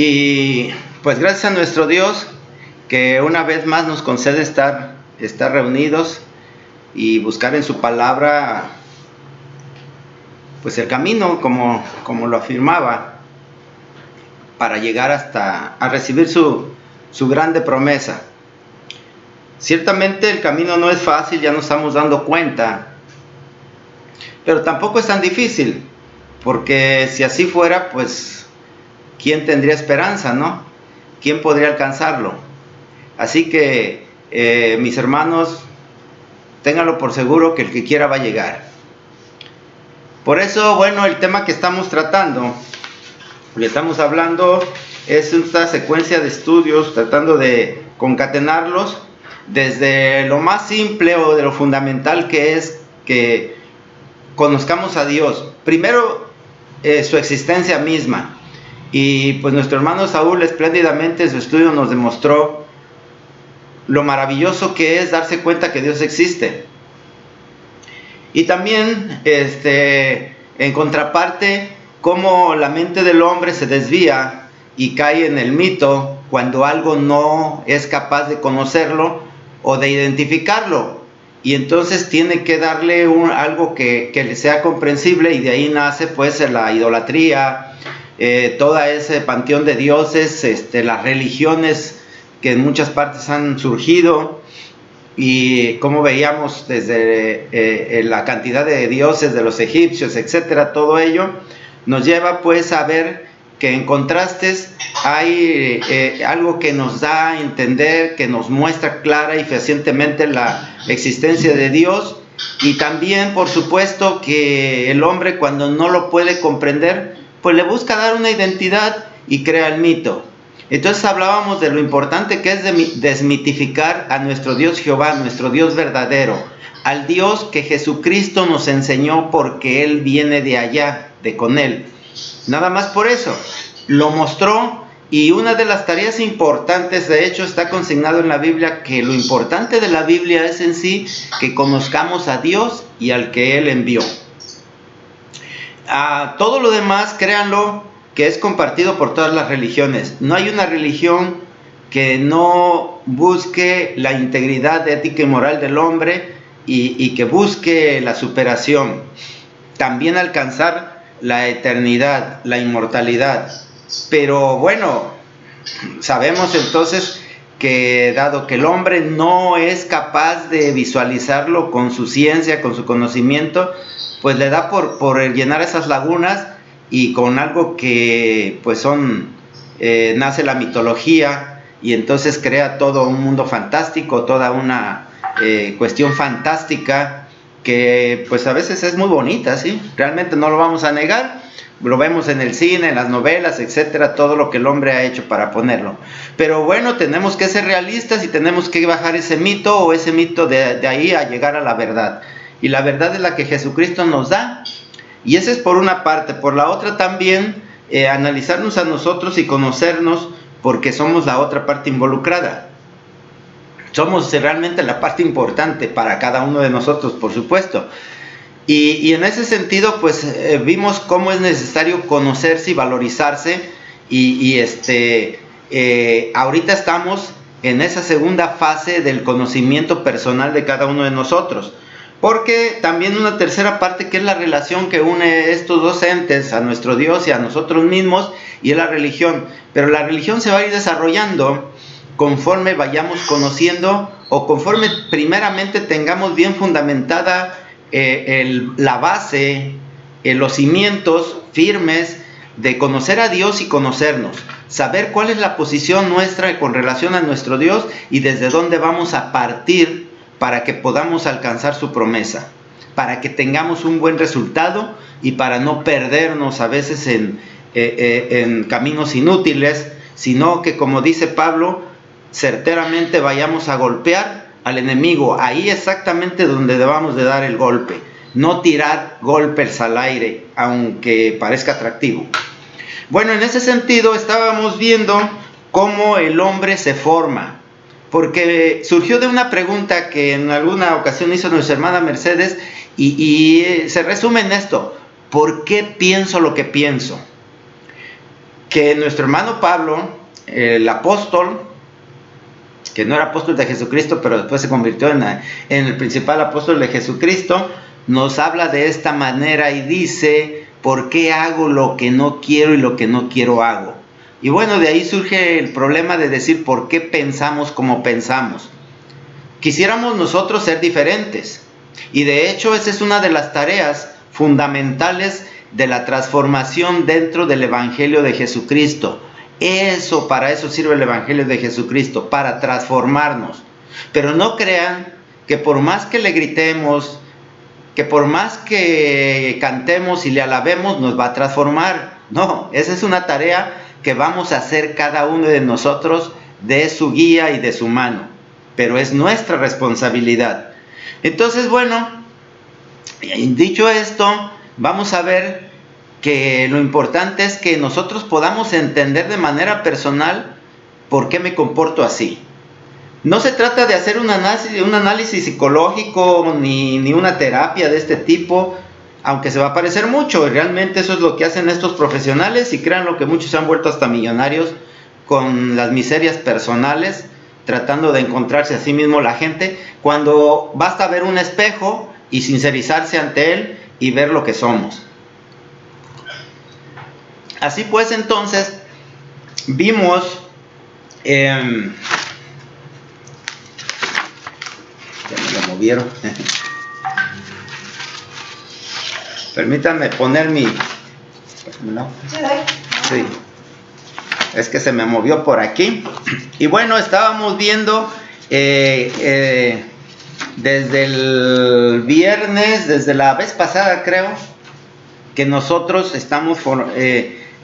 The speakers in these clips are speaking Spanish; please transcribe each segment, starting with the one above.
Y pues gracias a nuestro Dios que una vez más nos concede estar reunidos y buscar en su palabra pues el camino, como lo afirmaba, para llegar hasta a recibir su grande promesa. Ciertamente el camino no es fácil, ya nos estamos dando cuenta, pero tampoco es tan difícil, porque si así fuera, pues ¿quién tendría esperanza, no? ¿Quién podría alcanzarlo? Así que mis hermanos, ténganlo por seguro que el que quiera va a llegar. Por eso, bueno, el tema que estamos tratando, que estamos hablando, es esta secuencia de estudios, tratando de concatenarlos desde lo más simple o de lo fundamental, que es que conozcamos a Dios. Primero, su existencia misma. Y pues nuestro hermano Saúl espléndidamente en su estudio nos demostró lo maravilloso que es darse cuenta que Dios existe. Y también, en contraparte, cómo la mente del hombre se desvía y cae en el mito cuando algo no es capaz de conocerlo o de identificarlo. Y entonces tiene que darle algo que le sea comprensible, y de ahí nace pues la idolatría, todo ese panteón de dioses, las religiones que en muchas partes han surgido, y como veíamos desde la cantidad de dioses de los egipcios, etcétera, todo ello nos lleva pues a ver que en contrastes hay algo que nos da a entender, que nos muestra clara y fehacientemente la existencia de Dios, y también por supuesto que el hombre, cuando no lo puede comprender, pues le busca dar una identidad y crea el mito. Entonces hablábamos de lo importante que es desmitificar a nuestro Dios Jehová, nuestro Dios verdadero, al Dios que Jesucristo nos enseñó, porque Él viene de allá, de con Él. Nada más por eso, lo mostró. Y una de las tareas importantes, de hecho está consignado en la Biblia, que lo importante de la Biblia es en sí que conozcamos a Dios y al que Él envió. Todo lo demás, créanlo, que es compartido por todas las religiones. No hay una religión que no busque la integridad ética y moral del hombre y que busque la superación. También alcanzar la eternidad, la inmortalidad. Pero bueno, sabemos entonces que dado que el hombre no es capaz de visualizarlo con su ciencia, con su conocimiento, pues le da por llenar esas lagunas, y con algo que pues nace la mitología, y entonces crea todo un mundo fantástico, toda una cuestión fantástica que pues a veces es muy bonita, ¿sí? Realmente no lo vamos a negar, lo vemos en el cine, en las novelas, etcétera, todo lo que el hombre ha hecho para ponerlo. Pero bueno, tenemos que ser realistas y tenemos que bajar ese mito, o ese mito de ahí a llegar a la verdad. Y la verdad es la que Jesucristo nos da. Y esa es por una parte. Por la otra también, analizarnos a nosotros y conocernos, porque somos la otra parte involucrada. Somos realmente la parte importante para cada uno de nosotros, por supuesto. Y en ese sentido, pues vimos cómo es necesario conocerse y valorizarse. Ahorita estamos en esa segunda fase del conocimiento personal de cada uno de nosotros. Porque también una tercera parte, que es la relación que une estos dos entes, a nuestro Dios y a nosotros mismos, y es la religión. Pero la religión se va a ir desarrollando conforme vayamos conociendo, o conforme primeramente tengamos bien fundamentada la base, los cimientos firmes de conocer a Dios y conocernos. Saber cuál es la posición nuestra con relación a nuestro Dios, y desde dónde vamos a partir para que podamos alcanzar su promesa, para que tengamos un buen resultado y para no perdernos a veces en caminos inútiles, sino que, como dice Pablo, certeramente vayamos a golpear al enemigo, ahí exactamente donde debamos de dar el golpe, no tirar golpes al aire, aunque parezca atractivo. Bueno, en ese sentido estábamos viendo cómo el hombre se forma, porque surgió de una pregunta que en alguna ocasión hizo nuestra hermana Mercedes, y se resume en esto: ¿por qué pienso lo que pienso? que nuestro hermano Pablo, el apóstol, que no era apóstol de Jesucristo, pero después se convirtió en el principal apóstol de Jesucristo, nos habla de esta manera y dice: ¿por qué hago lo que no quiero y lo que no quiero hago? Y bueno, de ahí surge el problema de decir por qué pensamos como pensamos. Quisiéramos nosotros ser diferentes, y de hecho esa es una de las tareas fundamentales de la transformación dentro del Evangelio de Jesucristo. Para eso sirve el Evangelio de Jesucristo, para transformarnos. Pero no crean que por más que le gritemos, que por más que cantemos y le alabemos, nos va a transformar. No, esa es una tarea que vamos a hacer cada uno de nosotros de su guía y de su mano. Pero es nuestra responsabilidad. Entonces, bueno, dicho esto, vamos a ver que lo importante es que nosotros podamos entender de manera personal por qué me comporto así. No se trata de hacer un análisis psicológico ni una terapia de este tipo, aunque se va a parecer mucho, y realmente eso es lo que hacen estos profesionales, y créanlo que muchos se han vuelto hasta millonarios con las miserias personales, tratando de encontrarse a sí mismo la gente, cuando basta ver un espejo y sincerizarse ante él y ver lo que somos. Así pues, entonces, vimos ya me lo movieron. Permítanme poner mi... ¿No? Sí. Es que se me movió por aquí. Y bueno, estábamos viendo desde el viernes, desde la vez pasada creo, que nosotros estamos...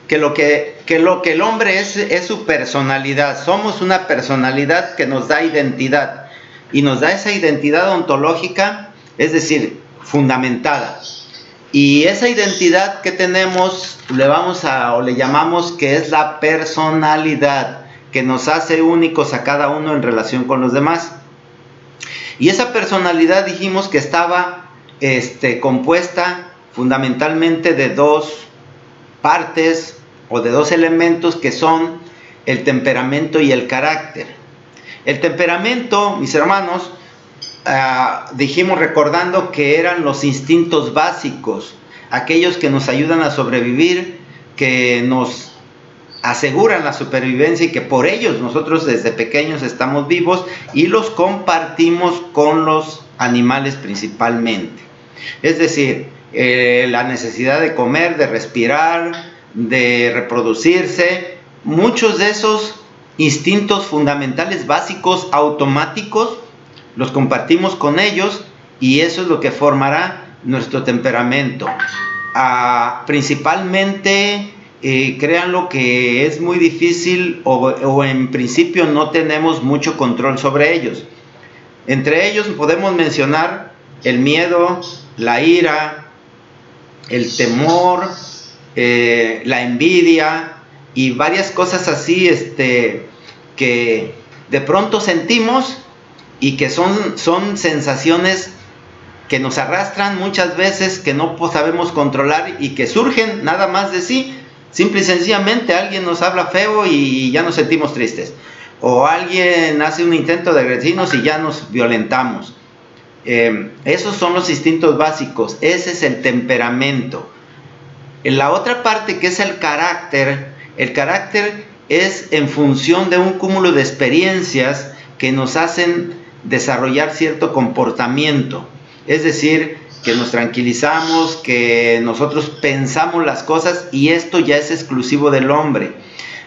que lo que el hombre es su personalidad. Somos una personalidad que nos da identidad, y nos da esa identidad ontológica, es decir, fundamentada. Y esa identidad que tenemos le llamamos que es la personalidad, que nos hace únicos a cada uno en relación con los demás. Y esa personalidad dijimos que estaba compuesta fundamentalmente de dos partes o de dos elementos, que son el temperamento y el carácter. El temperamento, mis hermanos, dijimos recordando que eran los instintos básicos, aquellos que nos ayudan a sobrevivir, que nos aseguran la supervivencia y que por ellos nosotros desde pequeños estamos vivos y los compartimos con los animales principalmente. Es decir, la necesidad de comer, de respirar, de reproducirse, muchos de esos instintos fundamentales básicos automáticos los compartimos con ellos, y eso es lo que formará nuestro temperamento. Principalmente, créanlo que es muy difícil o en principio no tenemos mucho control sobre ellos. Entre ellos podemos mencionar el miedo, la ira, el temor, la envidia y varias cosas así que de pronto sentimos y que son sensaciones que nos arrastran muchas veces, que no sabemos controlar y que surgen nada más de sí. Simple y sencillamente alguien nos habla feo y ya nos sentimos tristes, o alguien hace un intento de agredirnos y ya nos violentamos. Esos son los instintos básicos, ese es el temperamento. En la otra parte, que es el carácter es en función de un cúmulo de experiencias que nos hacen desarrollar cierto comportamiento. Es decir, que nos tranquilizamos, que nosotros pensamos las cosas, y esto ya es exclusivo del hombre.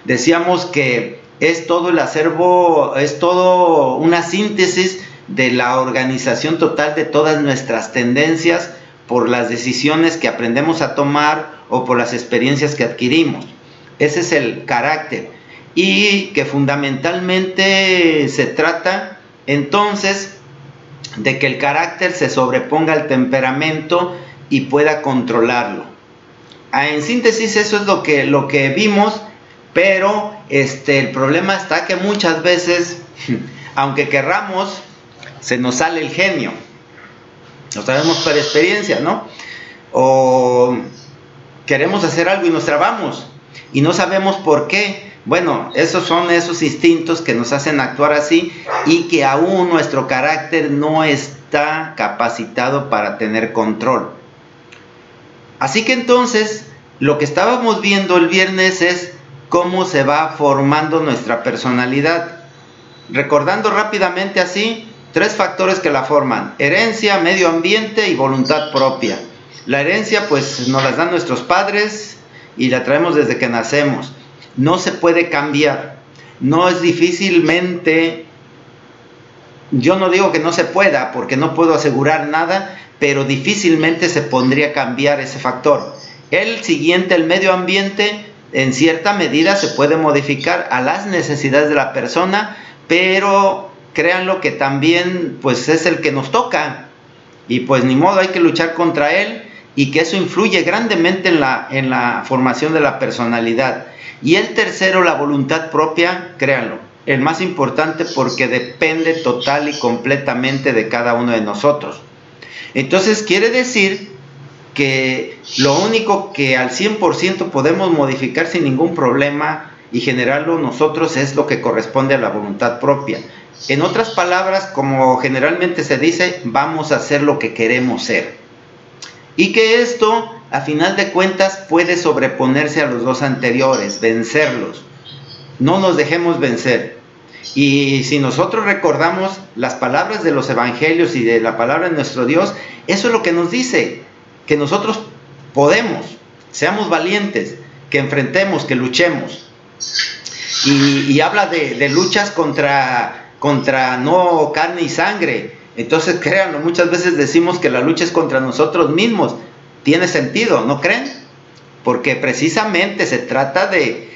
Decíamos que es todo el acervo, es todo una síntesis de la organización total de todas nuestras tendencias por las decisiones que aprendemos a tomar o por las experiencias que adquirimos. Ese es el carácter, y que fundamentalmente se trata entonces de que el carácter se sobreponga al temperamento y pueda controlarlo. En síntesis, eso es lo que vimos, pero el problema está que muchas veces, aunque querramos, se nos sale el genio. Lo sabemos por experiencia, ¿no? O queremos hacer algo y nos trabamos. y no sabemos por qué. Bueno, esos son esos instintos que nos hacen actuar así y que aún nuestro carácter no está capacitado para tener control. Así que entonces, lo que estábamos viendo el viernes es cómo se va formando nuestra personalidad. Recordando rápidamente así, 3 factores que la forman: herencia, medio ambiente y voluntad propia. La herencia pues nos la dan nuestros padres y la traemos desde que nacemos. No se puede cambiar, no es difícilmente, yo no digo que no se pueda porque no puedo asegurar nada, pero difícilmente se podría cambiar ese factor. El siguiente, el medio ambiente, en cierta medida se puede modificar a las necesidades de la persona, pero créanlo que también pues es el que nos toca y pues ni modo, hay que luchar contra él, y que eso influye grandemente en la formación de la personalidad. Y el tercero, la voluntad propia, créanlo, el más importante porque depende total y completamente de cada uno de nosotros. Entonces quiere decir que lo único que al 100% podemos modificar sin ningún problema y generarlo nosotros es lo que corresponde a la voluntad propia. En otras palabras, como generalmente se dice, vamos a hacer lo que queremos ser. Y que esto, a final de cuentas, puede sobreponerse a los 2 anteriores, vencerlos. No nos dejemos vencer. Y si nosotros recordamos las palabras de los evangelios y de la palabra de nuestro Dios, eso es lo que nos dice, que nosotros podemos, seamos valientes, que enfrentemos, que luchemos. Y habla de luchas contra no carne y sangre. Entonces créanlo, muchas veces decimos que la lucha es contra nosotros mismos. Tiene sentido, ¿no creen? Porque precisamente se trata de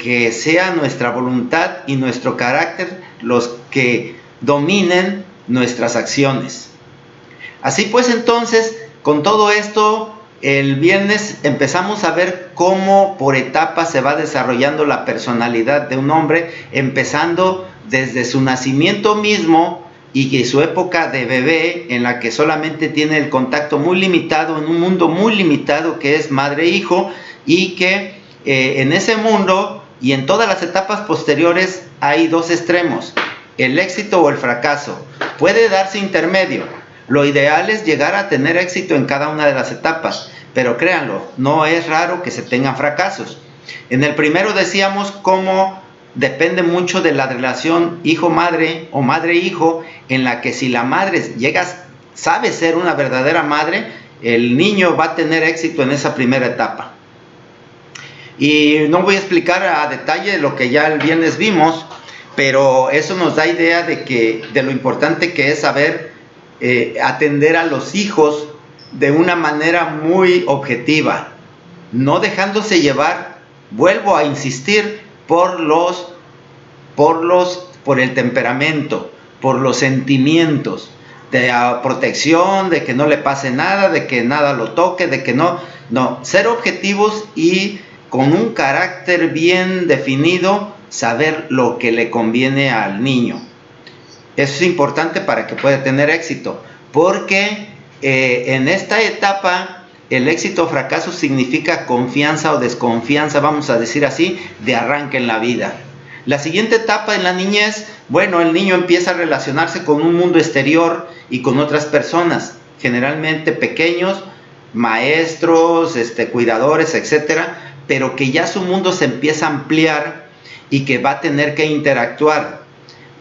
que sea nuestra voluntad y nuestro carácter los que dominen nuestras acciones. Así pues, entonces, con todo esto, el viernes empezamos a ver cómo por etapas se va desarrollando la personalidad de un hombre, empezando desde su nacimiento mismo y que su época de bebé, en la que solamente tiene el contacto muy limitado, en un mundo muy limitado que es madre-hijo, y que en ese mundo y en todas las etapas posteriores hay 2 extremos, el éxito o el fracaso. Puede darse intermedio. Lo ideal es llegar a tener éxito en cada una de las etapas, pero créanlo, no es raro que se tengan fracasos. En el primero decíamos cómo depende mucho de la relación hijo-madre o madre-hijo, en la que si la madre sabe ser una verdadera madre, el niño va a tener éxito en esa primera etapa. Y no voy a explicar a detalle lo que ya el viernes vimos, pero eso nos da idea de lo importante que es saber atender a los hijos de una manera muy objetiva, no dejándose llevar, vuelvo a insistir, por el temperamento, por los sentimientos de protección, de que no le pase nada, de que nada lo toque, de que no, ser objetivos y con un carácter bien definido, saber lo que le conviene al niño. Eso es importante para que pueda tener éxito, porque en esta etapa el éxito o fracaso significa confianza o desconfianza, vamos a decir así, de arranque en la vida. La siguiente etapa en la niñez, bueno, el niño empieza a relacionarse con un mundo exterior y con otras personas, generalmente pequeños, maestros, cuidadores, etcétera, pero que ya su mundo se empieza a ampliar y que va a tener que interactuar.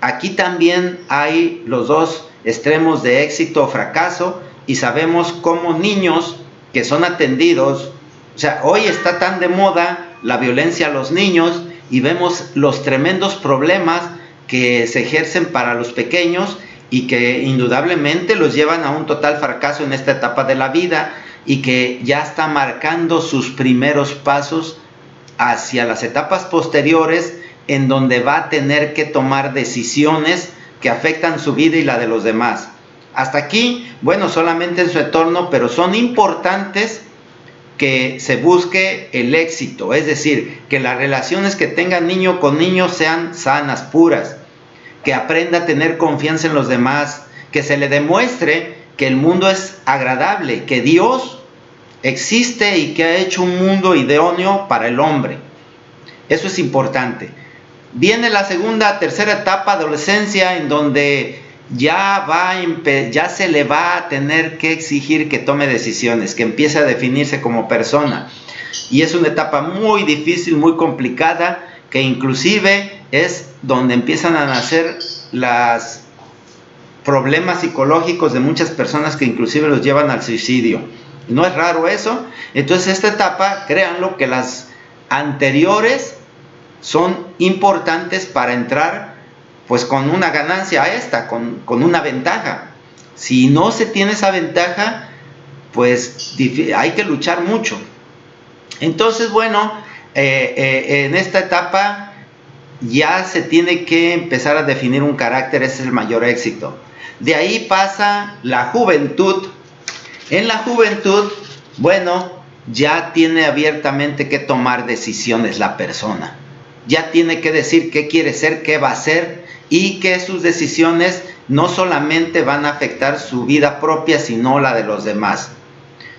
Aquí también hay los 2 extremos de éxito o fracaso, y sabemos cómo niños que son atendidos, o sea, hoy está tan de moda la violencia a los niños y vemos los tremendos problemas que se ejercen para los pequeños y que indudablemente los llevan a un total fracaso en esta etapa de la vida y que ya está marcando sus primeros pasos hacia las etapas posteriores, en donde va a tener que tomar decisiones que afectan su vida y la de los demás. Hasta aquí, bueno, solamente en su entorno, pero son importantes que se busque el éxito, es decir, que las relaciones que tenga niño con niño sean sanas, puras, que aprenda a tener confianza en los demás, que se le demuestre que el mundo es agradable, que Dios existe y que ha hecho un mundo idóneo para el hombre. Eso es importante. Viene la segunda, tercera etapa, adolescencia, en donde ya se le va a tener que exigir que tome decisiones, que empiece a definirse como persona. Y es una etapa muy difícil, muy complicada, que inclusive es donde empiezan a nacer los problemas psicológicos de muchas personas, que inclusive los llevan al suicidio. ¿No es raro eso? Entonces esta etapa, créanlo, que las anteriores son importantes para entrar pues con una ganancia a esta, con una ventaja. Si no se tiene esa ventaja, pues hay que luchar mucho. Entonces, bueno, en esta etapa ya se tiene que empezar a definir un carácter, ese es el mayor éxito. De ahí pasa la juventud. En la juventud, bueno, ya tiene abiertamente que tomar decisiones la persona. Ya tiene que decir qué quiere ser, qué va a hacer, y que sus decisiones no solamente van a afectar su vida propia, sino la de los demás.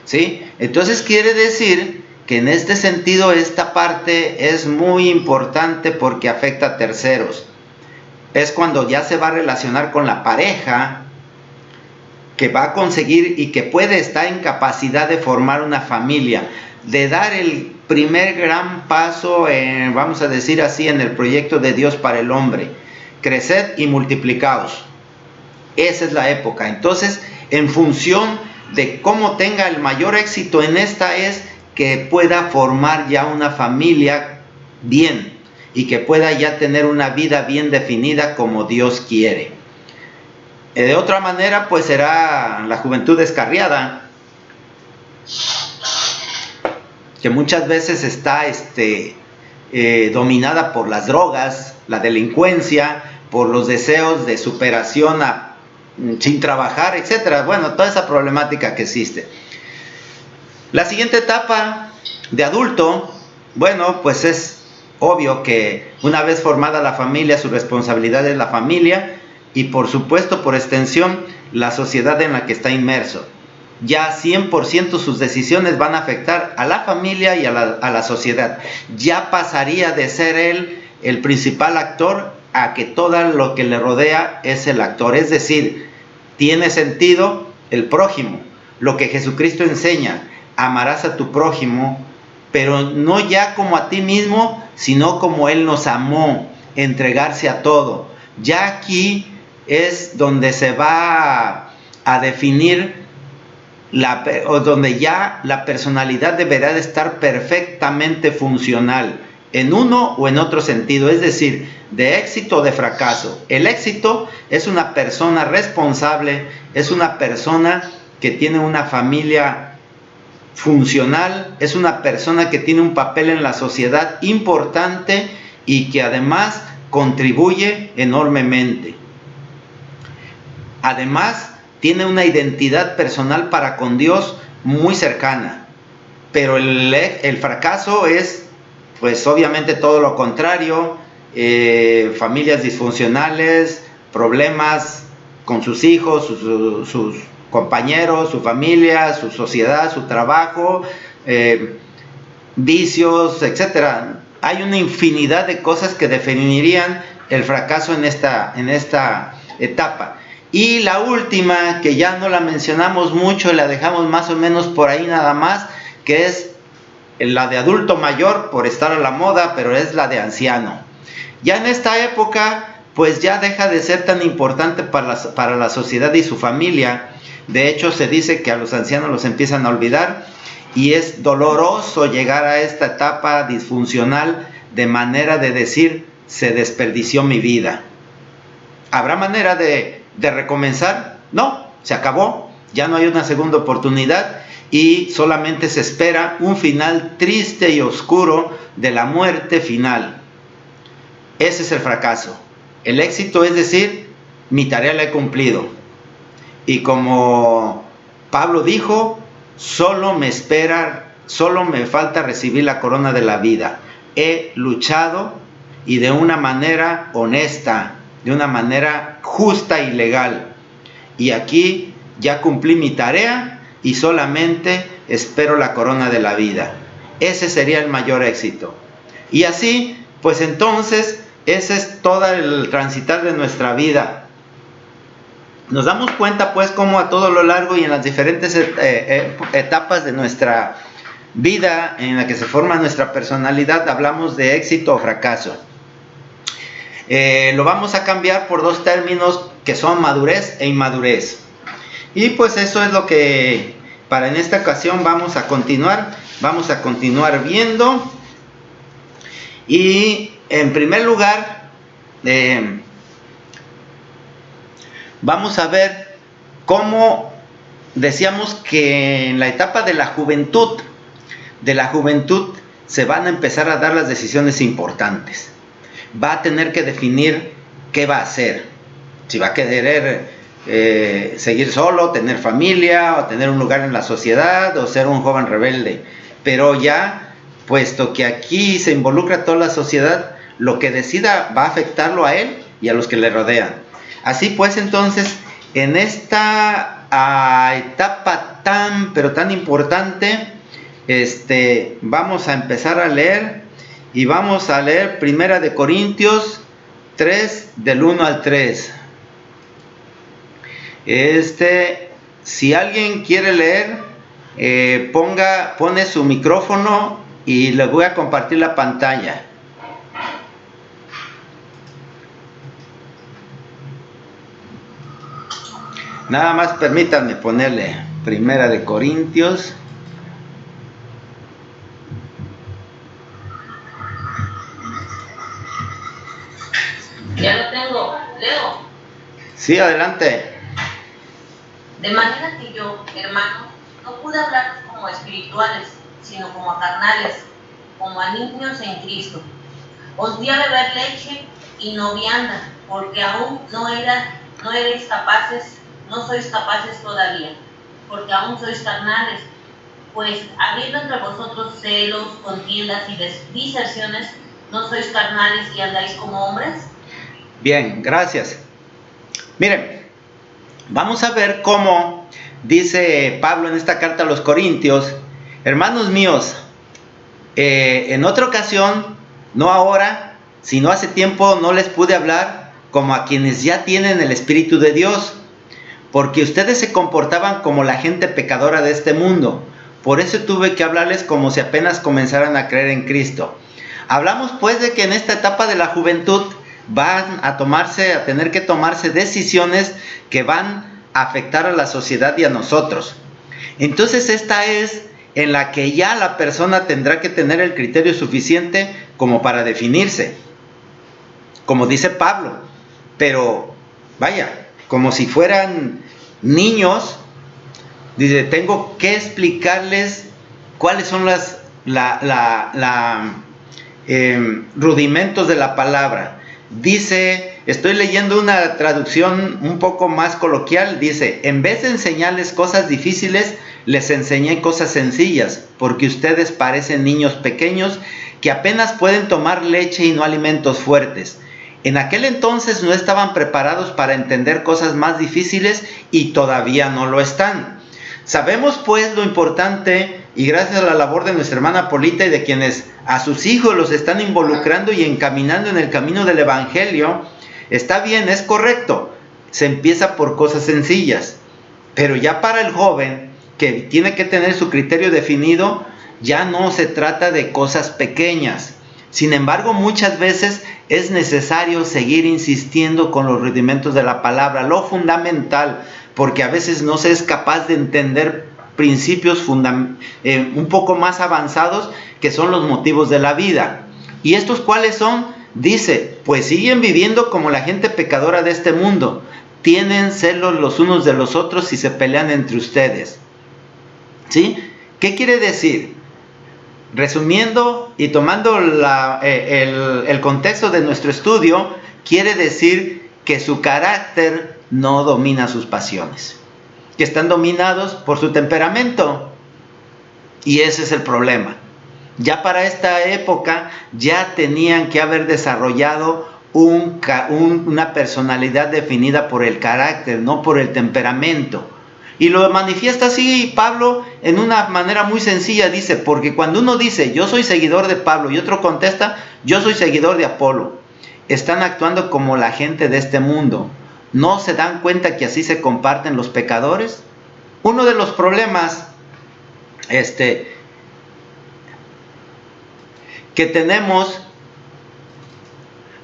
¿Sí? Entonces quiere decir que en este sentido esta parte es muy importante porque afecta a terceros. Es cuando ya se va a relacionar con la pareja, que va a conseguir y que puede estar en capacidad de formar una familia, de dar el primer gran paso, vamos a decir así, en el proyecto de Dios para el hombre. Creced y multiplicaos. Esa es la época. Entonces, en función de cómo tenga el mayor éxito en esta, es que pueda formar ya una familia bien y que pueda ya tener una vida bien definida como Dios quiere. De otra manera, pues será la juventud descarriada, que muchas veces está dominada por las drogas, la delincuencia, por los deseos de superación sin trabajar, etcétera. Bueno, toda esa problemática que existe. La siguiente etapa de adulto, bueno, pues es obvio que una vez formada la familia, su responsabilidad es la familia y por supuesto, por extensión, la sociedad en la que está inmerso. Ya 100% sus decisiones van a afectar a la familia y a la sociedad. Ya pasaría de ser él el principal actor a que todo lo que le rodea es el actor. Es decir, tiene sentido el prójimo, lo que Jesucristo enseña: amarás a tu prójimo, pero no ya como a ti mismo, sino como Él nos amó, entregarse a todo. Ya aquí es donde se va a definir donde ya la personalidad deberá de estar perfectamente funcional en uno o en otro sentido, es decir, de éxito o de fracaso. El éxito es una persona responsable, es una persona que tiene una familia funcional, es una persona que tiene un papel en la sociedad importante y que además contribuye enormemente. Además, tiene una identidad personal para con Dios muy cercana. Pero el fracaso es, pues obviamente todo lo contrario, familias disfuncionales, problemas con sus hijos, sus compañeros, su familia, su sociedad, su trabajo, vicios, etc. Hay una infinidad de cosas que definirían el fracaso en esta etapa. Y la última, que ya no la mencionamos mucho, la dejamos más o menos por ahí nada más, que es la de adulto mayor, por estar a la moda, pero es la de anciano. Ya en esta época, pues ya deja de ser tan importante para la sociedad y su familia. De hecho, se dice que a los ancianos los empiezan a olvidar, y es doloroso llegar a esta etapa disfuncional, de manera de decir: se desperdició mi vida. ¿Habrá manera de recomenzar? No, se acabó, ya no hay una segunda oportunidad y solamente se espera un final triste y oscuro de la muerte final. Ese es el fracaso. El éxito es decir: mi tarea la he cumplido. Y como Pablo dijo: solo me falta recibir la corona de la vida. He luchado, y de una manera honesta, de una manera justa y legal. Y aquí ya cumplí mi tarea y solamente espero la corona de la vida. Ese sería el mayor éxito. Y así, pues entonces, ese es todo el transitar de nuestra vida. Nos damos cuenta pues cómo a todo lo largo y en las diferentes etapas de nuestra vida en la que se forma nuestra personalidad hablamos de éxito o fracaso. Lo vamos a cambiar por dos términos que son madurez e inmadurez. Y pues eso es lo que para en esta ocasión vamos a continuar viendo. Y en primer lugar vamos a ver cómo decíamos que en la etapa de la juventud se van a empezar a dar las decisiones importantes. Va a tener que definir qué va a hacer, si va a querer seguir solo, tener familia o tener un lugar en la sociedad o ser un joven rebelde. Pero ya, puesto que aquí se involucra toda la sociedad, lo que decida va a afectarlo a él y a los que le rodean. Así pues, entonces, en esta etapa tan importante, vamos a empezar a leer y vamos a leer Primera de Corintios 3 del 1 al 3. Si alguien quiere leer, pone su micrófono y les voy a compartir la pantalla. Nada más permítanme ponerle Primera de Corintios. Ya lo tengo, leo. Sí, adelante. De manera que yo, hermanos, no pude hablar como espirituales, sino como a carnales, como a niños en Cristo. Os di a beber leche y no vianda, porque aún no erais capaces, no sois capaces todavía, porque aún sois carnales. Pues habiendo entre vosotros celos, contiendas y diserciones, ¿no sois carnales y andáis como hombres? Bien, gracias. Miren, vamos a ver cómo dice Pablo en esta carta a los Corintios: hermanos míos, en otra ocasión, no ahora, sino hace tiempo, no les pude hablar como a quienes ya tienen el Espíritu de Dios, porque ustedes se comportaban como la gente pecadora de este mundo. Por eso tuve que hablarles como si apenas comenzaran a creer en Cristo. Hablamos pues de que en esta etapa de la juventud van a tener que tomarse decisiones que van a afectar a la sociedad y a nosotros. Entonces esta es en la que ya la persona tendrá que tener el criterio suficiente como para definirse, como dice Pablo, pero vaya, como si fueran niños. Dice, tengo que explicarles cuáles son los rudimentos de la palabra. Dice, estoy leyendo una traducción un poco más coloquial, dice, en vez de enseñarles cosas difíciles, les enseñé cosas sencillas, porque ustedes parecen niños pequeños que apenas pueden tomar leche y no alimentos fuertes. En aquel entonces no estaban preparados para entender cosas más difíciles y todavía no lo están. Sabemos pues lo importante, y gracias a la labor de nuestra hermana Polita y de quienes a sus hijos los están involucrando y encaminando en el camino del Evangelio, está bien, es correcto, se empieza por cosas sencillas, pero ya para el joven que tiene que tener su criterio definido, ya no se trata de cosas pequeñas. Sin embargo, muchas veces es necesario seguir insistiendo con los rudimentos de la palabra, lo fundamental, porque a veces no se es capaz de entender principios un poco más avanzados que son los motivos de la vida. ¿Y estos cuáles son? Dice, pues siguen viviendo como la gente pecadora de este mundo, tienen celos los unos de los otros y se pelean entre ustedes. ¿Sí? ¿Qué quiere decir? Resumiendo y tomando el contexto de nuestro estudio, quiere decir que su carácter no domina sus pasiones, que están dominados por su temperamento, y ese es el problema. Ya para esta época ya tenían que haber desarrollado una personalidad definida por el carácter, no por el temperamento. Y lo manifiesta así Pablo en una manera muy sencilla. Dice, porque cuando uno dice, yo soy seguidor de Pablo, y otro contesta, yo soy seguidor de Apolo, están actuando como la gente de este mundo. ¿No se dan cuenta que así se comparten los pecadores? Uno de los problemas que tenemos,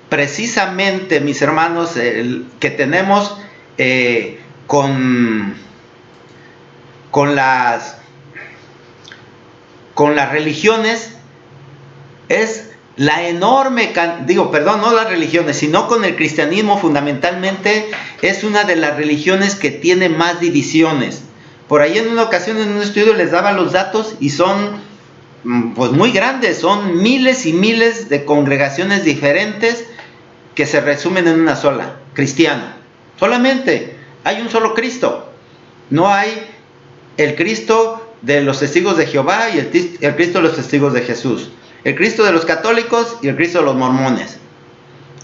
precisamente, mis hermanos, que tenemos con las religiones, es la enorme, no las religiones, sino con el cristianismo fundamentalmente, es una de las religiones que tiene más divisiones. Por ahí en una ocasión en un estudio les daba los datos y son pues muy grandes, son miles y miles de congregaciones diferentes que se resumen en una sola, cristiano. Solamente hay un solo Cristo, no hay el Cristo de los testigos de Jehová y el Cristo de los testigos de Jesús, el Cristo de los católicos y el Cristo de los mormones.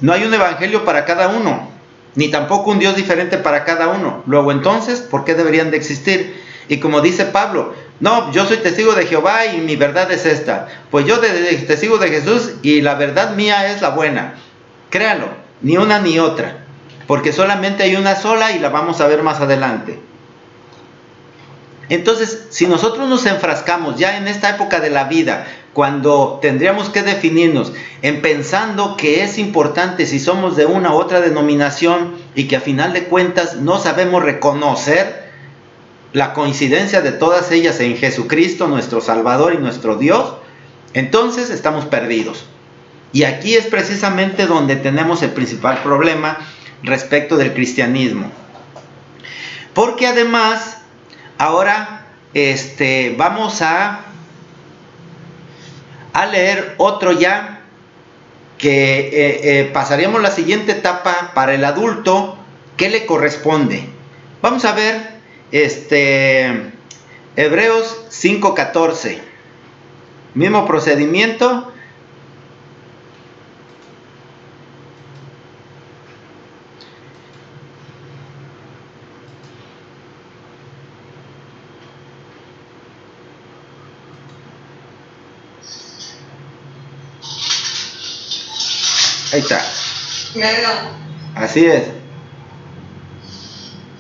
No hay un evangelio para cada uno, ni tampoco un Dios diferente para cada uno. Luego entonces, ¿por qué deberían de existir? Y como dice Pablo, no, yo soy testigo de Jehová y mi verdad es esta. Pues yo testigo de Jesús y la verdad mía es la buena. Créanlo, ni una ni otra, porque solamente hay una sola y la vamos a ver más adelante. Entonces, si nosotros nos enfrascamos ya en esta época de la vida, cuando tendríamos que definirnos en pensando que es importante si somos de una u otra denominación y que a final de cuentas no sabemos reconocer la coincidencia de todas ellas en Jesucristo, nuestro Salvador y nuestro Dios, entonces estamos perdidos. Y aquí es precisamente donde tenemos el principal problema respecto del cristianismo. Porque además, ahora vamos a leer otro ya, que pasaríamos la siguiente etapa para el adulto, ¿qué le corresponde? Vamos a ver Hebreos 5:14, mismo procedimiento. Ahí está. Así es.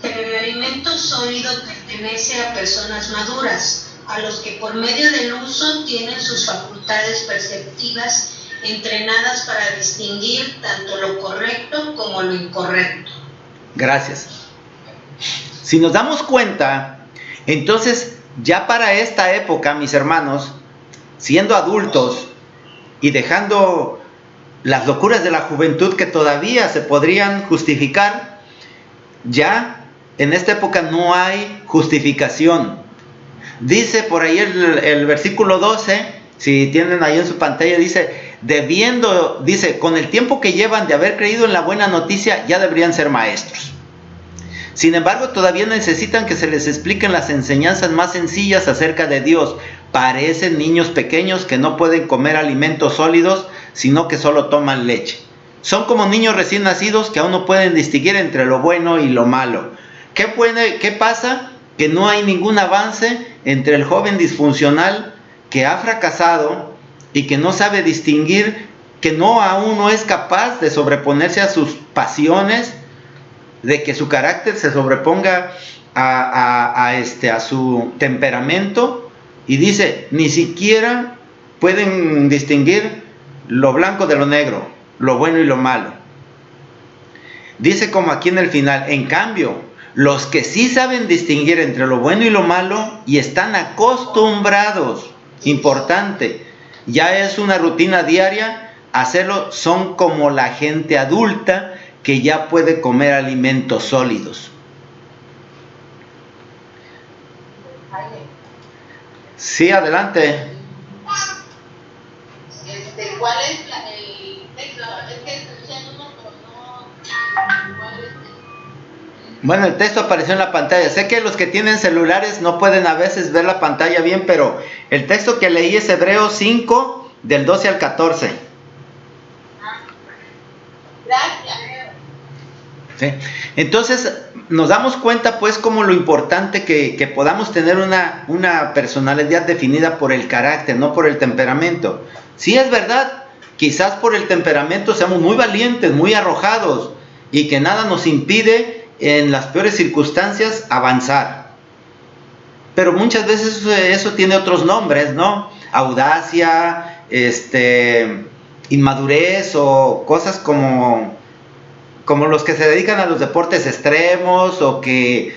Pero el alimento sólido pertenece a personas maduras, a los que por medio del uso tienen sus facultades perceptivas entrenadas para distinguir tanto lo correcto como lo incorrecto. Gracias. Si nos damos cuenta, entonces ya para esta época, mis hermanos, siendo adultos y dejando las locuras de la juventud que todavía se podrían justificar, ya en esta época no hay justificación. Dice por ahí el versículo 12, si tienen ahí en su pantalla, dice, con el tiempo que llevan de haber creído en la buena noticia, ya deberían ser maestros. Sin embargo, todavía necesitan que se les expliquen las enseñanzas más sencillas acerca de Dios. Parecen niños pequeños que no pueden comer alimentos sólidos, sino que solo toman leche. Son como niños recién nacidos que aún no pueden distinguir entre lo bueno y lo malo. ¿Qué pasa? Que no hay ningún avance entre el joven disfuncional que ha fracasado y que no sabe distinguir, que aún no es capaz de sobreponerse a sus pasiones, de que su carácter se sobreponga a su temperamento, y dice, ni siquiera pueden distinguir lo blanco de lo negro, lo bueno y lo malo. Dice como aquí en el final, en cambio, los que sí saben distinguir entre lo bueno y lo malo y están acostumbrados, importante, ya es una rutina diaria hacerlo, son como la gente adulta que ya puede comer alimentos sólidos. Sí, adelante. ¿Cuál es el texto? Es que escuché uno, pero no. ¿Cuál es? Bueno, el texto apareció en la pantalla. Sé que los que tienen celulares no pueden a veces ver la pantalla bien, pero el texto que leí es Hebreos 5, del 12 al 14. Gracias. ¿sí? Entonces nos damos cuenta pues como lo importante que podamos tener una personalidad definida por el carácter, no por el temperamento. Sí, es verdad, quizás por el temperamento seamos muy valientes, muy arrojados, y que nada nos impide en las peores circunstancias avanzar. Pero muchas veces eso tiene otros nombres, ¿no? Audacia, inmadurez, o cosas como los que se dedican a los deportes extremos, o que,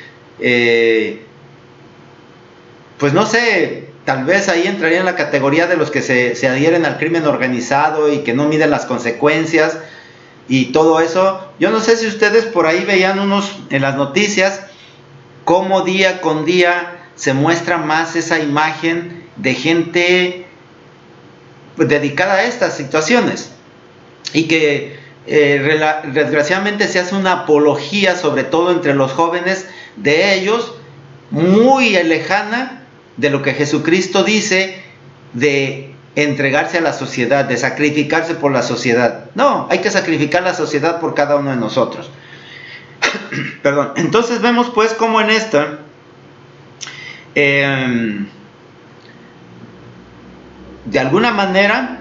pues no sé, tal vez ahí entraría en la categoría de los que se adhieren al crimen organizado y que no miden las consecuencias y todo eso. Yo no sé si ustedes por ahí veían en las noticias cómo día con día se muestra más esa imagen de gente pues dedicada a estas situaciones, y que desgraciadamente se hace una apología, sobre todo entre los jóvenes, de ellos, muy lejana de lo que Jesucristo dice de entregarse a la sociedad, de sacrificarse por la sociedad. No, hay que sacrificar la sociedad por cada uno de nosotros. Perdón. Entonces vemos pues cómo en esto de alguna manera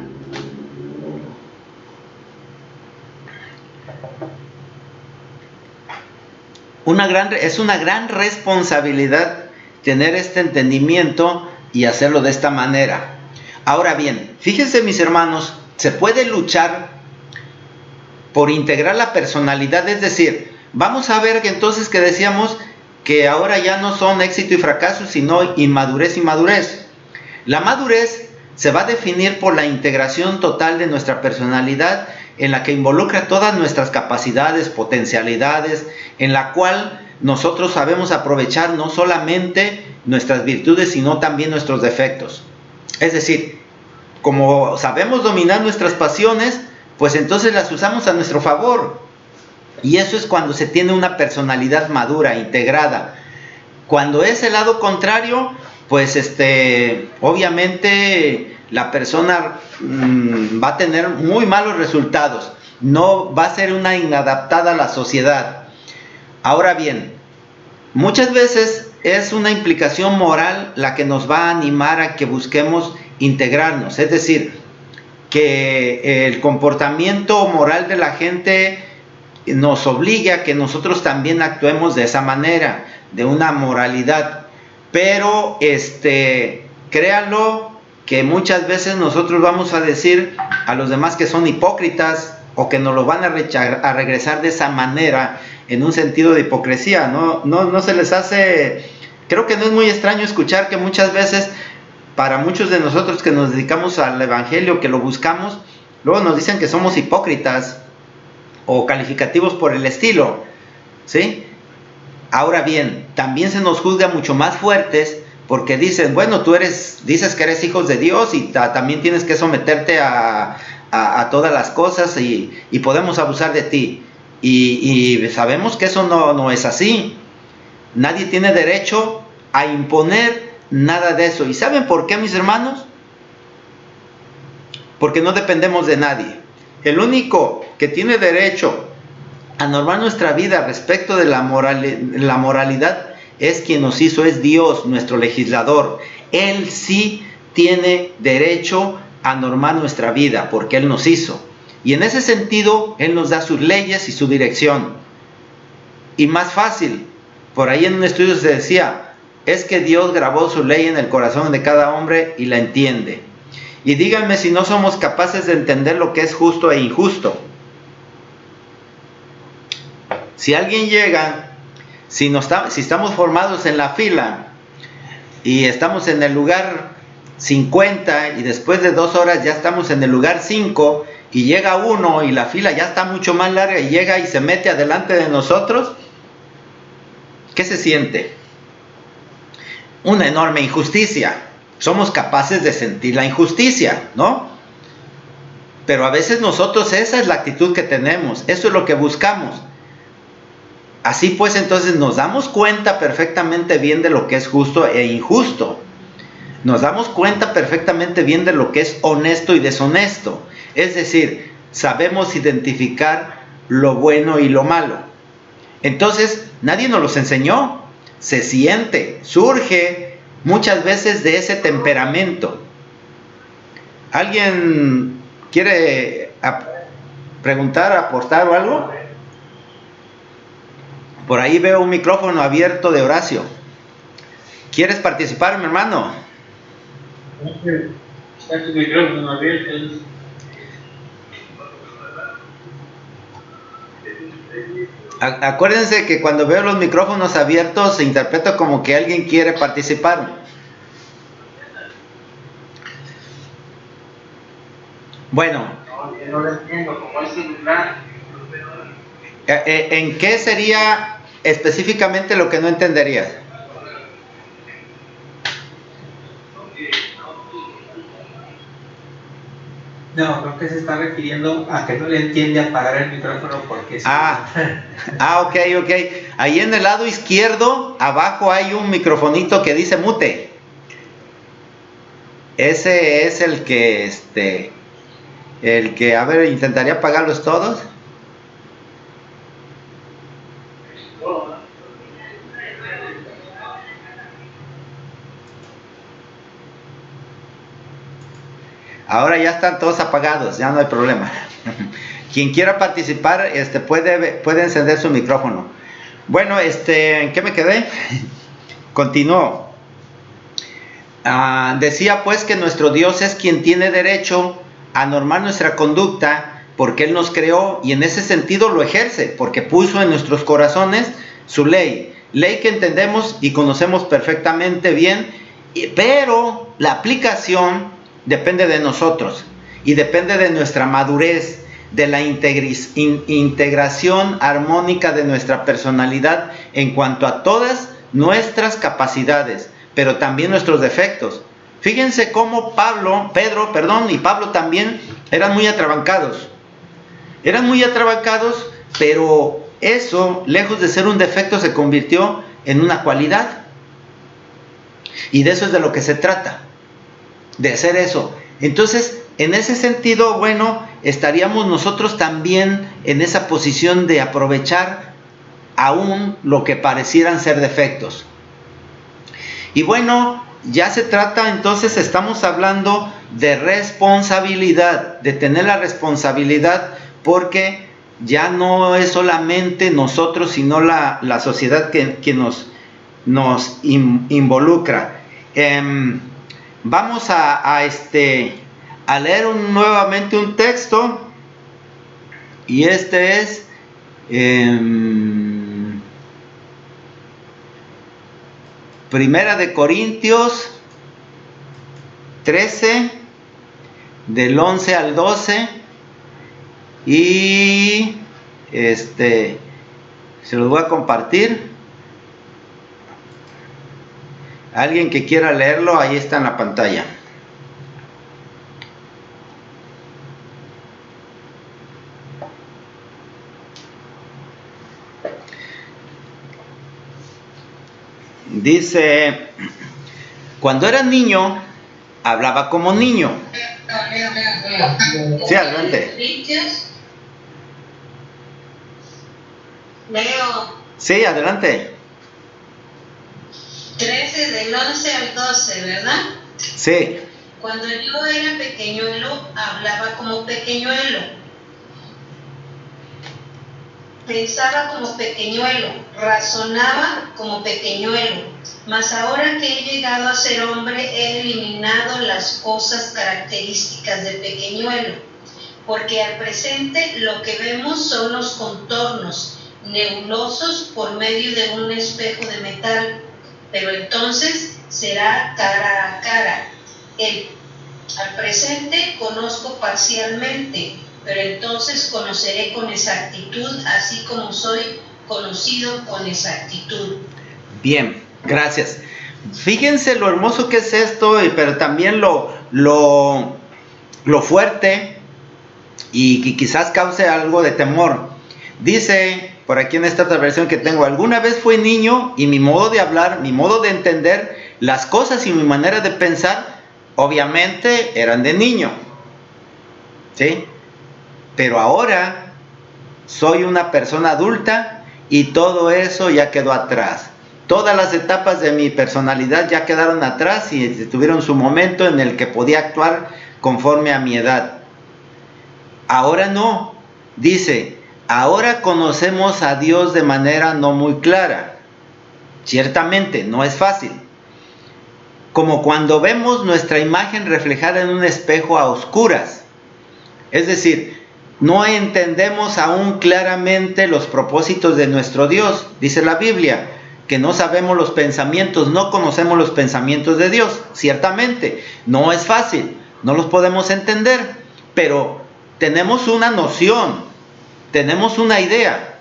es una gran responsabilidad tener este entendimiento y hacerlo de esta manera. Ahora bien, fíjense mis hermanos, se puede luchar por integrar la personalidad, es decir, vamos a ver que entonces que decíamos que ahora ya no son éxito y fracaso, sino inmadurez y madurez. La madurez se va a definir por la integración total de nuestra personalidad, en la que involucra todas nuestras capacidades, potencialidades, en la cual nosotros sabemos aprovechar no solamente nuestras virtudes, sino también nuestros defectos. Es decir, como sabemos dominar nuestras pasiones, pues entonces las usamos a nuestro favor. Y eso es cuando se tiene una personalidad madura, integrada. Cuando es el lado contrario, pues obviamente la persona va a tener muy malos resultados. No va a ser una inadaptada a la sociedad. Ahora bien, muchas veces es una implicación moral la que nos va a animar a que busquemos integrarnos. Es decir, que el comportamiento moral de la gente nos obliga a que nosotros también actuemos de esa manera, de una moralidad. Pero créanlo que muchas veces nosotros vamos a decir a los demás que son hipócritas, o que nos lo van a regresar de esa manera, en un sentido de hipocresía. No se les hace, creo que no es muy extraño escuchar que muchas veces, para muchos de nosotros que nos dedicamos al evangelio, que lo buscamos, luego nos dicen que somos hipócritas, o calificativos por el estilo, ¿sí? Ahora bien, también se nos juzga mucho más fuertes, porque dicen, bueno, tú dices que eres hijos de Dios, y también tienes que someterte a todas las cosas, y podemos abusar de ti. Y sabemos que eso no es así. Nadie tiene derecho a imponer nada de eso. ¿Y saben por qué, mis hermanos? Porque no dependemos de nadie. El único que tiene derecho a normar nuestra vida respecto de la moralidad es quien nos hizo, es Dios, nuestro legislador. Él sí tiene derecho a normar nuestra vida, porque Él nos hizo. Y en ese sentido, Él nos da sus leyes y su dirección. Y más fácil, por ahí en un estudio se decía, es que Dios grabó su ley en el corazón de cada hombre y la entiende. Y díganme si no somos capaces de entender lo que es justo e injusto. Si alguien llega, si estamos formados en la fila y estamos en el lugar 50 y después de 2 horas ya estamos en el lugar 5 y llega uno y la fila ya está mucho más larga y llega y se mete adelante de nosotros, ¿qué se siente? Una enorme injusticia. Somos capaces de sentir la injusticia, ¿no? Pero a veces nosotros, esa es la actitud que tenemos, eso es lo que buscamos. Así pues, entonces nos damos cuenta perfectamente bien de lo que es justo e injusto. Nos damos cuenta perfectamente bien de lo que es honesto y deshonesto. Es decir, sabemos identificar lo bueno y lo malo. Entonces, nadie nos los enseñó. Se siente, surge muchas veces de ese temperamento. ¿Alguien quiere preguntar, aportar o algo? Por ahí veo un micrófono abierto de Horacio. ¿Quieres participar, mi hermano? Está tu micrófono abierto. Acuérdense que cuando veo los micrófonos abiertos se interpreta como que alguien quiere participar. Bueno. No lo entiendo, como es celular. ¿En qué sería específicamente lo que no entenderías? No, creo que se está refiriendo a que no le entiende apagar el micrófono porque... Ok. Ahí en el lado izquierdo, abajo hay un microfonito que dice mute. Ese es el que, a ver, intentaría apagarlos todos. Ahora ya están todos apagados, ya no hay problema. Quien quiera participar, puede encender su micrófono. Bueno, ¿en qué me quedé? Continúo. Decía pues que nuestro Dios es quien tiene derecho a normar nuestra conducta porque Él nos creó y en ese sentido lo ejerce porque puso en nuestros corazones su ley que entendemos y conocemos perfectamente bien, pero la aplicación depende de nosotros y depende de nuestra madurez, de la integración armónica de nuestra personalidad en cuanto a todas nuestras capacidades, pero también nuestros defectos. Fíjense cómo Pedro y Pablo también eran muy atrabancados. Pero eso, lejos de ser un defecto, se convirtió en una cualidad. Y de eso es de lo que se trata, de hacer eso. Entonces, en ese sentido, bueno, estaríamos nosotros también en esa posición de aprovechar aún lo que parecieran ser defectos. Y bueno, ya se trata, entonces estamos hablando de responsabilidad, de tener la responsabilidad, porque ya no es solamente nosotros, sino la sociedad que nos involucra. Vamos a leer nuevamente un texto, y este es Primera de Corintios 13, del 11 al 12, y se los voy a compartir. Alguien que quiera leerlo, ahí está en la pantalla. Dice: cuando era niño, hablaba como niño. Sí, adelante. Leo. Sí, adelante. 13 del 11 al 12, ¿verdad? Sí. Cuando yo era pequeñuelo, hablaba como pequeñuelo. Pensaba como pequeñuelo, razonaba como pequeñuelo, mas ahora que he llegado a ser hombre he eliminado las cosas características de pequeñuelo, porque al presente lo que vemos son los contornos nebulosos por medio de un espejo de metal, pero entonces será cara a cara. Al presente conozco parcialmente, pero entonces conoceré con exactitud, así como soy conocido con exactitud. Bien, gracias. Fíjense lo hermoso que es esto, pero también lo fuerte, y que quizás cause algo de temor. Dice por aquí en esta otra versión que tengo: alguna vez fui niño y mi modo de hablar, mi modo de entender las cosas y mi manera de pensar, obviamente eran de niño, ¿sí? Pero ahora soy una persona adulta y todo eso ya quedó atrás. Todas las etapas de mi personalidad ya quedaron atrás y tuvieron su momento en el que podía actuar conforme a mi edad. Ahora no, dice, ahora conocemos a Dios de manera no muy clara. Ciertamente, no es fácil. Como cuando vemos nuestra imagen reflejada en un espejo a oscuras. Es decir, no entendemos aún claramente los propósitos de nuestro Dios. Dice la Biblia, que no sabemos los pensamientos, no conocemos los pensamientos de Dios. Ciertamente, no es fácil, no los podemos entender, pero tenemos una noción, tenemos una idea.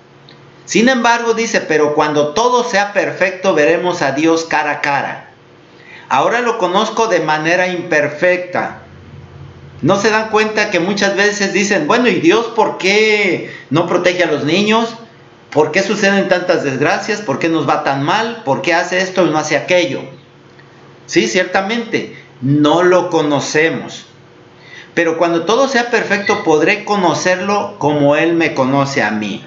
Sin embargo, dice, pero cuando todo sea perfecto, veremos a Dios cara a cara. Ahora lo conozco de manera imperfecta. ¿No se dan cuenta que muchas veces dicen, bueno, ¿y Dios por qué no protege a los niños? ¿Por qué suceden tantas desgracias? ¿Por qué nos va tan mal? ¿Por qué hace esto y no hace aquello? Sí, ciertamente, no lo conocemos. Pero cuando todo sea perfecto, podré conocerlo como Él me conoce a mí.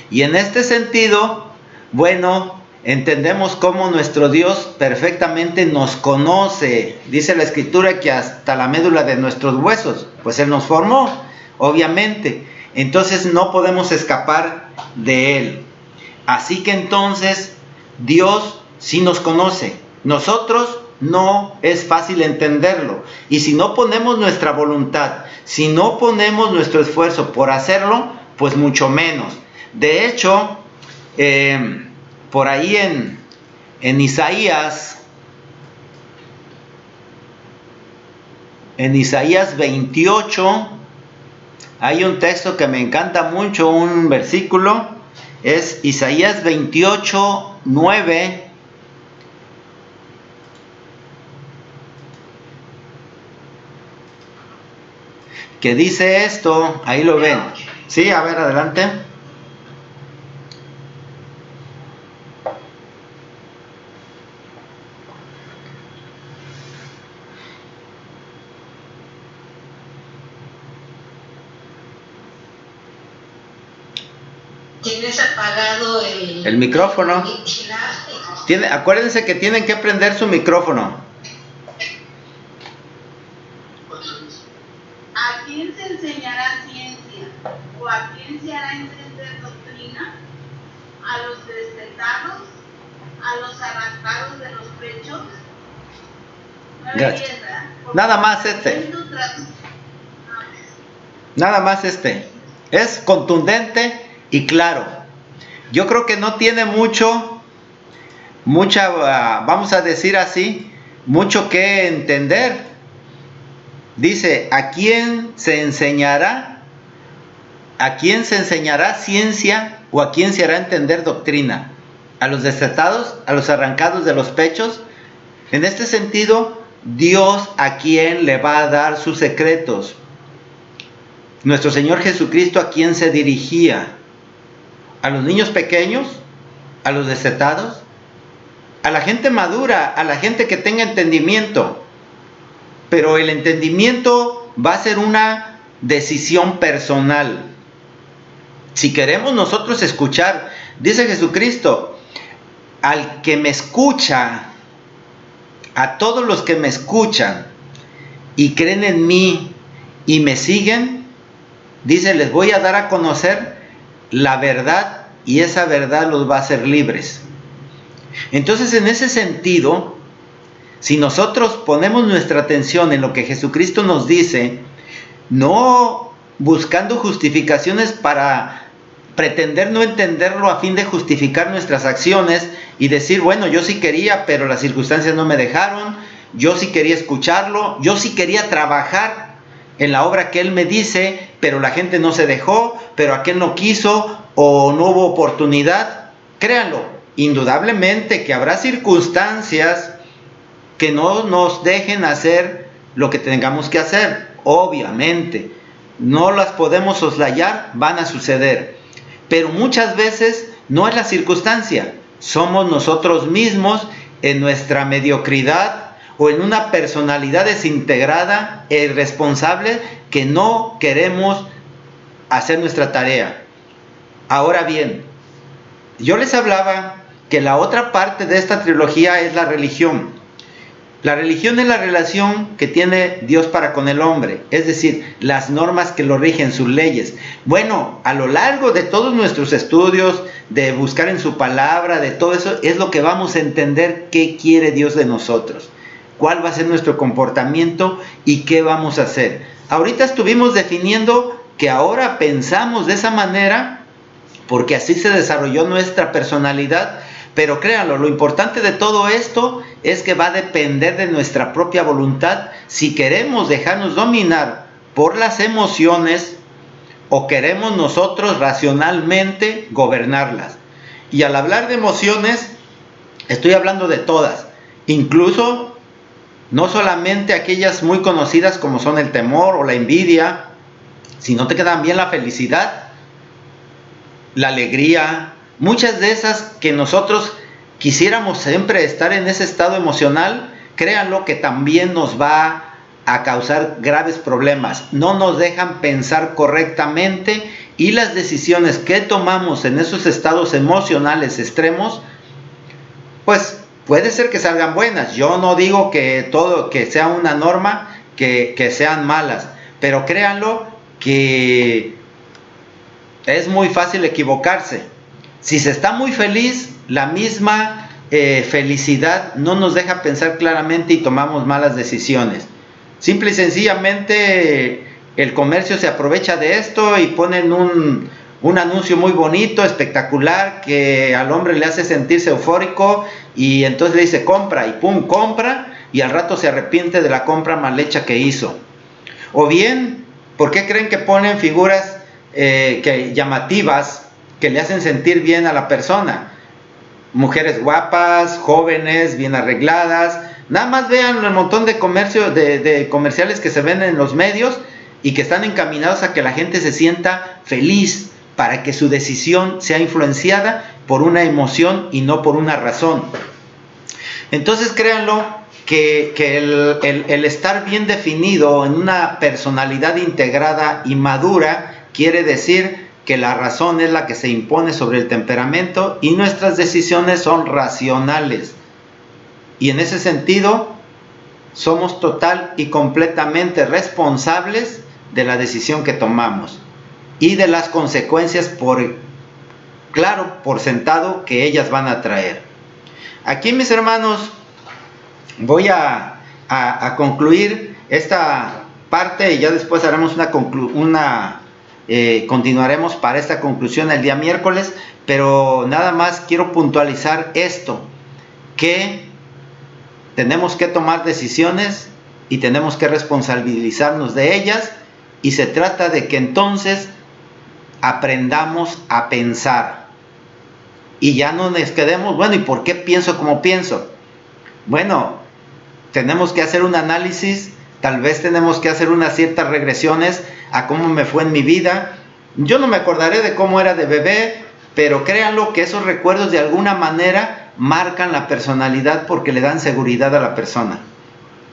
Y en este sentido, bueno, entendemos cómo nuestro Dios perfectamente nos conoce. Dice la Escritura que hasta la médula de nuestros huesos, pues Él nos formó, obviamente. Entonces no podemos escapar de Él. Así que entonces Dios sí nos conoce. Nosotros no es fácil entenderlo. Y si no ponemos nuestra voluntad, si no ponemos nuestro esfuerzo por hacerlo, pues mucho menos. De hecho, por ahí en Isaías 28, hay un texto que me encanta mucho, un versículo, es Isaías 28, 9. Que dice esto, ahí lo ven. Sí, a ver, adelante. ¿Tienes apagado el micrófono? Acuérdense que tienen que prender su micrófono. ¿A quién se enseñará ciencia? ¿O a quién se hará entender doctrina? ¿A los destetados? ¿A los arrancados de los pechos? Gracias. Nada más este. Nada más este. Es contundente y claro. Yo creo que no tiene vamos a decir así, mucho que entender. Dice, ¿a quién se enseñará? ¿A quién se enseñará ciencia o a quién se hará entender doctrina? ¿A los destetados? ¿A los arrancados de los pechos? En este sentido, Dios a quién le va a dar sus secretos. Nuestro Señor Jesucristo, ¿a quién se dirigía? ¿A los niños pequeños? ¿A los destetados? A la gente madura, a la gente que tenga entendimiento. Pero el entendimiento va a ser una decisión personal. Si queremos nosotros escuchar, dice Jesucristo, al que me escucha, a todos los que me escuchan y creen en mí y me siguen, dice, les voy a dar a conocer la verdad y esa verdad los va a hacer libres. Entonces, en ese sentido, si nosotros ponemos nuestra atención en lo que Jesucristo nos dice, no buscando justificaciones para pretender no entenderlo a fin de justificar nuestras acciones y decir, bueno, yo sí quería, pero las circunstancias no me dejaron, yo sí quería escucharlo, yo sí quería trabajar en la obra que Él me dice, pero la gente no se dejó, pero aquel no quiso o no hubo oportunidad. Créanlo, indudablemente que habrá circunstancias que no nos dejen hacer lo que tengamos que hacer. Obviamente, no las podemos soslayar, van a suceder. Pero muchas veces no es la circunstancia, somos nosotros mismos en nuestra mediocridad o en una personalidad desintegrada e irresponsable que no queremos hacer nuestra tarea. Ahora bien, yo les hablaba que la otra parte de esta trilogía es la religión. La religión es la relación que tiene Dios para con el hombre, es decir, las normas que lo rigen, sus leyes. Bueno, a lo largo de todos nuestros estudios, de buscar en su palabra, de todo eso, es lo que vamos a entender qué quiere Dios de nosotros, cuál va a ser nuestro comportamiento y qué vamos a hacer. Ahorita estuvimos definiendo que ahora pensamos de esa manera porque así se desarrolló nuestra personalidad. Pero créanlo, lo importante de todo esto es que va a depender de nuestra propia voluntad si queremos dejarnos dominar por las emociones o queremos nosotros racionalmente gobernarlas. Y al hablar de emociones, estoy hablando de todas, incluso no solamente aquellas muy conocidas como son el temor o la envidia, sino también la felicidad, la alegría. Muchas de esas que nosotros quisiéramos siempre estar en ese estado emocional, créanlo que también nos va a causar graves problemas. No nos dejan pensar correctamente y las decisiones que tomamos en esos estados emocionales extremos, pues puede ser que salgan buenas. Yo no digo que todo, que sea una norma, que sean malas, pero créanlo que es muy fácil equivocarse. Si se está muy feliz, la misma felicidad no nos deja pensar claramente y tomamos malas decisiones. Simple y sencillamente el comercio se aprovecha de esto y ponen un anuncio muy bonito, espectacular, que al hombre le hace sentirse eufórico y entonces le dice compra y pum, compra, y al rato se arrepiente de la compra mal hecha que hizo. O bien, ¿por qué creen que ponen figuras llamativas que le hacen sentir bien a la persona? Mujeres guapas, jóvenes, bien arregladas. Nada más vean el montón de comerciales que se ven en los medios y que están encaminados a que la gente se sienta feliz, para que su decisión sea influenciada por una emoción y no por una razón. Entonces créanlo que el estar bien definido en una personalidad integrada y madura quiere decir que la razón es la que se impone sobre el temperamento y nuestras decisiones son racionales. Y en ese sentido, somos total y completamente responsables de la decisión que tomamos y de las consecuencias por sentado que ellas van a traer. Aquí, mis hermanos, voy a concluir esta parte y ya después haremos continuaremos para esta conclusión el día miércoles, pero nada más quiero puntualizar esto, que tenemos que tomar decisiones y tenemos que responsabilizarnos de ellas, y se trata de que entonces aprendamos a pensar y ya no nos quedemos, bueno, ¿y por qué pienso como pienso? Bueno, tenemos que hacer un análisis. Tal vez tenemos que hacer unas ciertas regresiones a cómo me fue en mi vida. Yo no me acordaré de cómo era de bebé, pero créanlo que esos recuerdos de alguna manera marcan la personalidad porque le dan seguridad a la persona.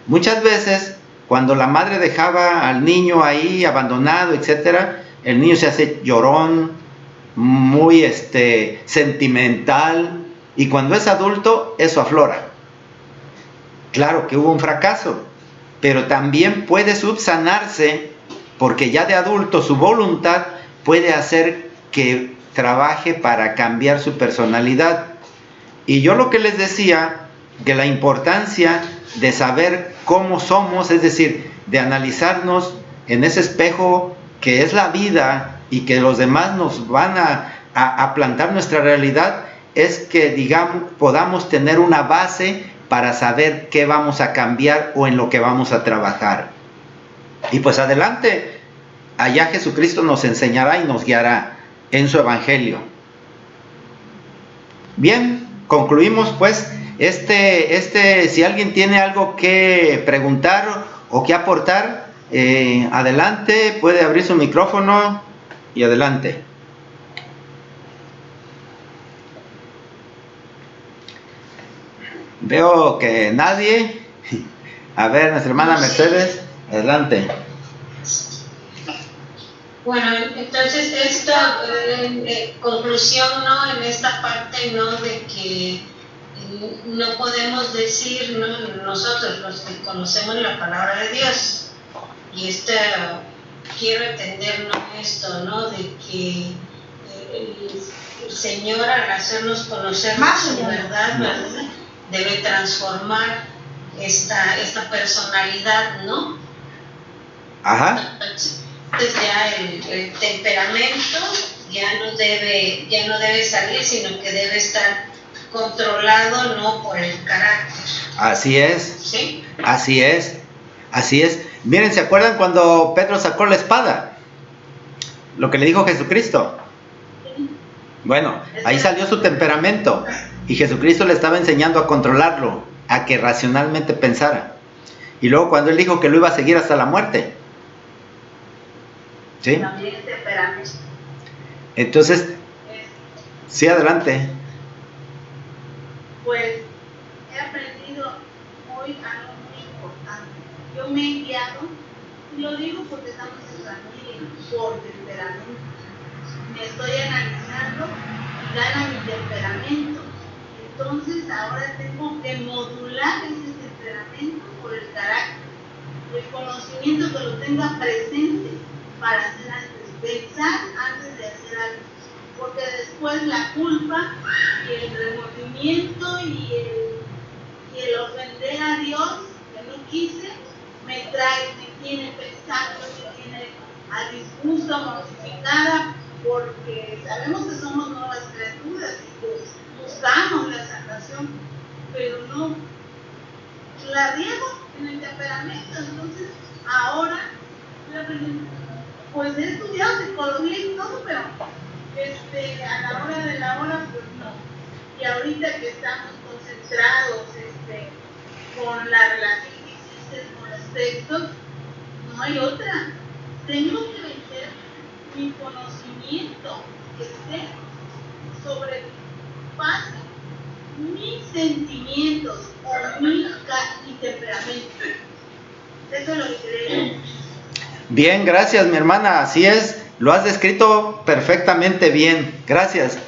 Muchas veces, cuando la madre dejaba al niño ahí abandonado, etcétera, el niño se hace llorón, muy sentimental, y cuando es adulto, eso aflora. Claro que hubo un fracaso, pero también puede subsanarse porque ya de adulto su voluntad puede hacer que trabaje para cambiar su personalidad. Y yo lo que les decía, que la importancia de saber cómo somos, es decir, de analizarnos en ese espejo que es la vida y que los demás nos van a plantar nuestra realidad, es que podamos tener una base para saber qué vamos a cambiar o en lo que vamos a trabajar. Y pues adelante, allá Jesucristo nos enseñará y nos guiará en su evangelio. Bien, concluimos pues si alguien tiene algo que preguntar o que aportar, adelante, puede abrir su micrófono y adelante. Veo que nadie. A ver, nuestra hermana Mercedes, adelante. Bueno, entonces esta conclusión, ¿no? En esta parte, ¿no? De que no podemos decir, ¿no? Nosotros los que conocemos la palabra de Dios, y quiero entender, ¿no? Esto, ¿no? De que el Señor, al hacernos conocer su verdad, ¿verdad? Debe transformar esta personalidad, ¿no? Ajá. Entonces ya el temperamento ya no debe salir, sino que debe estar controlado, ¿no? Por el carácter. Así es. ¿Sí? Así es. Así es. Miren, ¿se acuerdan cuando Pedro sacó la espada? Lo que le dijo Jesucristo. Bueno, ahí salió su temperamento y Jesucristo le estaba enseñando a controlarlo, a que racionalmente pensara. Y luego cuando él dijo que lo iba a seguir hasta la muerte. ¿Sí? También el temperamento. Entonces, sí, adelante. Pues he aprendido hoy algo muy importante. Yo me he guiado, y lo digo porque estamos en familia, por temperamento. Me estoy analizando y gana mi temperamento. Entonces ahora tengo que modular ese temperamento por el carácter, el conocimiento que lo tenga presente para hacer antes, pensar antes de hacer algo. Porque después la culpa y el remordimiento y el ofender a Dios, que no quise, me tiene pensando, me tiene a disgusto, mortificada, porque sabemos que somos nuevas criaturas y que buscamos la salvación, pero no la riego en el temperamento. Entonces ahora estoy aprendiendo, pues he estudiado psicología y todo, pero a la hora de la hora, pues no. Y ahorita que estamos concentrados con la relación que existe con los textos, no hay otra. Tengo que vencer mi conocimiento, que esté sobrepase mis sentimientos o mi temperamento. Eso es lo que creo. Bien, gracias, mi hermana. Así es, lo has descrito perfectamente bien. Gracias.